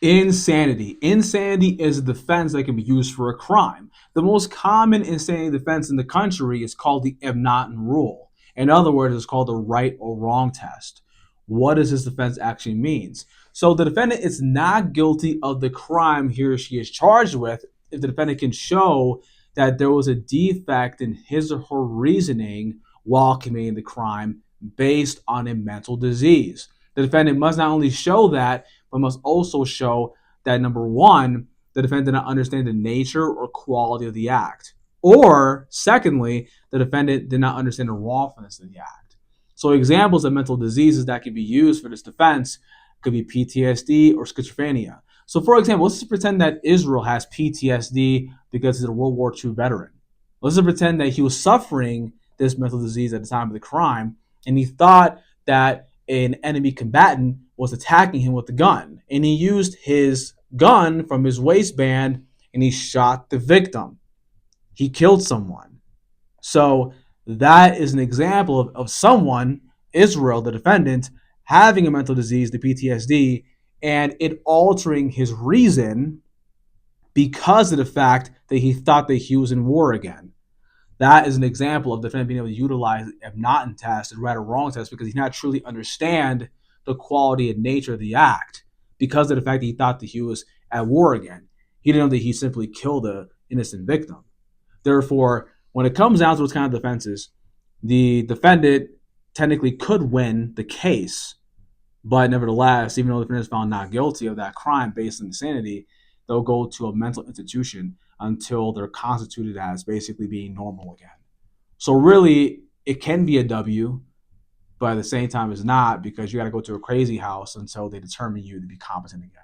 Insanity. Insanity is a defense that can be used for a crime. The most common insanity defense in the country is called the if not rule. In other words, it's called the right or wrong test. What does this defense actually means? So the defendant is not guilty of the crime he or she is charged with if the defendant can show that there was a defect in his or her reasoning while committing the crime based on a mental disease. The defendant must not only show that, but must also show that number one, the defendant did not understand the nature or quality of the act. Or, secondly, the defendant did not understand the wrongfulness of the act. So, examples of mental diseases that can be used for this defense could be PTSD or schizophrenia. So, for example, let's just pretend that Israel has PTSD because he's a World War II veteran. Let's just pretend that he was suffering this mental disease at the time of the crime, and he thought that an enemy combatant was attacking him with a gun. And he used his gun from his waistband and he shot the victim. He killed someone. So that is an example of someone, Israel, the defendant, having a mental disease, the PTSD, and it altering his reason because of the fact that he thought that he was in war again. That is an example of the defendant being able to utilize if not in test and right or wrong test because he not truly understand the quality and nature of the act because of the fact that he thought that he was at war again. He didn't know that he simply killed an innocent victim. Therefore, when it comes down to those kind of defenses, the defendant technically could win the case, but nevertheless, even though the defendant is found not guilty of that crime based on insanity, they'll go to a mental institution until they're constituted as basically being normal again. So really, it can be a W, but at the same time, it's not because you got to go to a crazy house until they determine you to be competent again.